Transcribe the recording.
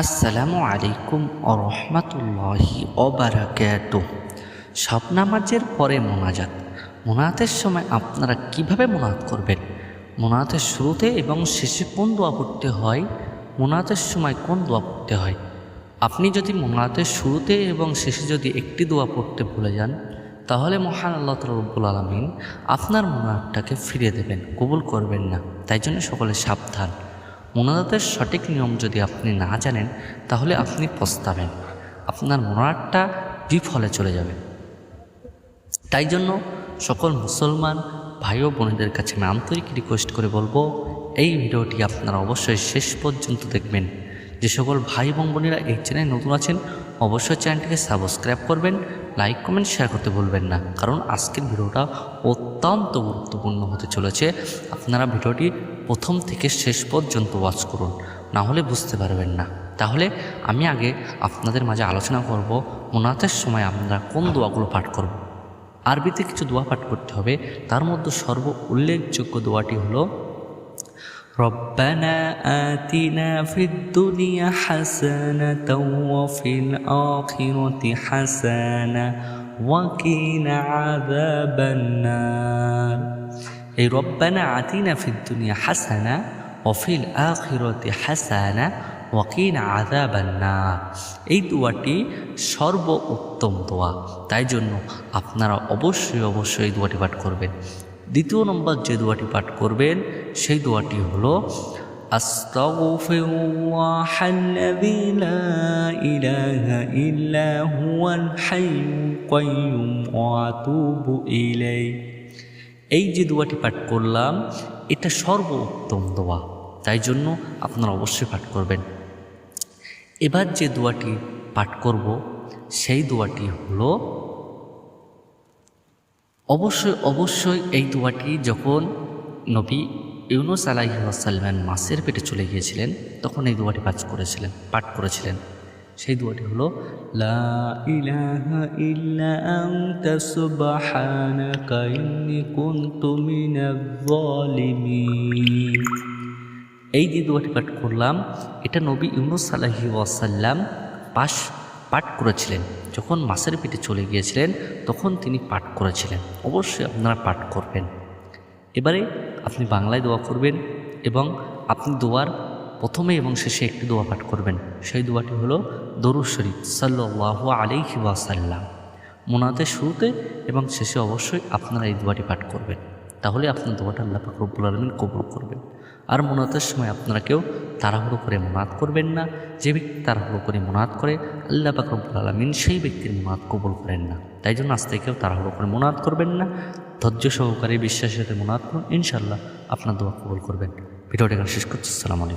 আসসালামু আলাইকুম রহমতুল্লাহি ওবারাকাতুহ। সব নামাজের পরে মোনাজাতের সময় আপনারা কিভাবে মোনাজাত করবেন, মোনাজাতের শুরুতে এবং শেষে কোন দোয়া পড়তে হয়, মোনাজাতের সময় কোন দোয়া পড়তে হয়। আপনি যদি মোনাজাতের শুরুতে এবং শেষে যদি একটি দোয়া পড়তে ভুলে যান, তাহলে মহান আল্লাহ তাআলা রব্বুল আলামিন আপনার মোনাজাতটাকে ফিরিয়ে দেবেন, কবুল করবেন না। তাই জন্য সকলে সাবধান। মোনাজাতের সঠিক নিয়ম যদি আপনি না জানেন, তাহলে আপনি পস্তাবেন, আপনার মোনাজাতটা বিফলে চলে যাবে। তাই জন্য সকল মুসলমান ভাই ও বোনেদের কাছে আমি আন্তরিক রিকোয়েস্ট করে বলবো, এই ভিডিওটি আপনারা অবশ্যই শেষ পর্যন্ত দেখবেন। যে সকল ভাই এবং বোনেরা এই চ্যানেলে নতুন আছেন, অবশ্যই চ্যানেলটিকে সাবস্ক্রাইব করবেন, লাইক কমেন্ট শেয়ার করতে ভুলবেন না, কারণ আজকের ভিডিওটা অত্যন্ত গুরুত্বপূর্ণ হতে চলেছে। আপনারা ভিডিওটি প্রথম থেকে শেষ পর্যন্ত ওয়াচ করুন, না হলে বুঝতে পারবেন না। তাহলে আমি আগে আপনাদের মাঝে আলোচনা করব মোনাজাতের সময় আমরা কোন দোয়াগুলো পাঠ করব। আরবিতে কিছু দোয়া পাঠ করতে হবে, তার মধ্যে সর্ব উল্লেখযোগ্য দোয়াটি হলো রব্বানা আতিনা ফিদ দুনিয়া হাসানাতাও ওয়া ফিল আখিরাতি হাসানা ওয়া কিনা আযাবান নার। এই রব্বানা আতিনা ফিদ দুনিয়া হাসানা ওয়া ফিল আখিরাতি হাসানা ওয়া কিনা আযাবান নার, এই দোয়াটি সর্ব উত্তম দোয়া। তাই জন্য আপনারা অবশ্যই এই দোয়াটি পাঠ করবেন। দ্বিতীয় নম্বর যে দোয়াটি পাঠ করবেন, সেই দোয়াটি হলো আস্তাগফিরুল্লাহাল্লাযী লা ইলাহা ইল্লা হুয়াল হাইয়ুল কাইয়্যুম ওয়া আতুবু ইলাইহি। এই যে দোয়াটি পাঠ করলাম, এটা সর্ব উত্তম দোয়া। তাই জন্য আপনারা অবশ্যই পাঠ করবেন। এবার যে দোয়াটি পাঠ করব, সেই দোয়াটি হলো অবশ্যই এই দোয়াটি যখন নবী ইউনুস আলাইহিস সালাম মাছের পেটে চলে গিয়েছিলেন, তখন এই দোয়াটি পাঠ করেছিলেন। সেই দোয়াটি হলো লা ইলাহা ইল্লা আনতা সুবহানাকা ইন্নী কুনতু মিনাজ জালিমিন। এই যে দোয়াটি পাঠ করলাম, এটা নবী ইউনুস আলাইহিস সালাম পাঠ করেছিলেন যখন মাছের পেটে চলে গিয়েছিলেন, তখন তিনি পাঠ করেছিলেন। অবশ্যই আপনারা পাঠ করবেন। এবারে আপনি বাংলায় দোয়া করবেন এবং আপনি দোয়ার প্রথমে এবং শেষে একটি দোয়া পাঠ করবেন। সেই দোয়াটি হলো দরুদ শরীফ সাল্লাল্লাহু আলাইহি ওয়াসাল্লাম। মোনাজাতের শুরুতে এবং শেষে অবশ্যই আপনারা এই দোয়াটি পাঠ করবেন, তাহলে আপনার দোয়াটা আল্লাহ পাক রব্বুল আলামিন কবুল করবেন। আর মোনাজাতের সময় আপনারা কেউ তাড়াহুড়ো করে মোনাজাত করবেন না। যে ব্যক্তি তাড়াহুড়ো করে মোনাজাত করে, আল্লাহ পাক রব্বুল আলামিন সেই ব্যক্তির মোনাজাত কবুল করেন না। তাই জন্য আজ থেকে কেউ তাড়াহুড়ো করে মোনাজাত করবেন না, ধৈর্য সহকারে বিশ্বাসের সাথে মোনাজাত করুন, ইনশাআল্লাহ আপনার দোয়া কবুল করবেন। ভিডিওটি এখানে শেষ করছি। আসসালামু আলাইকুম।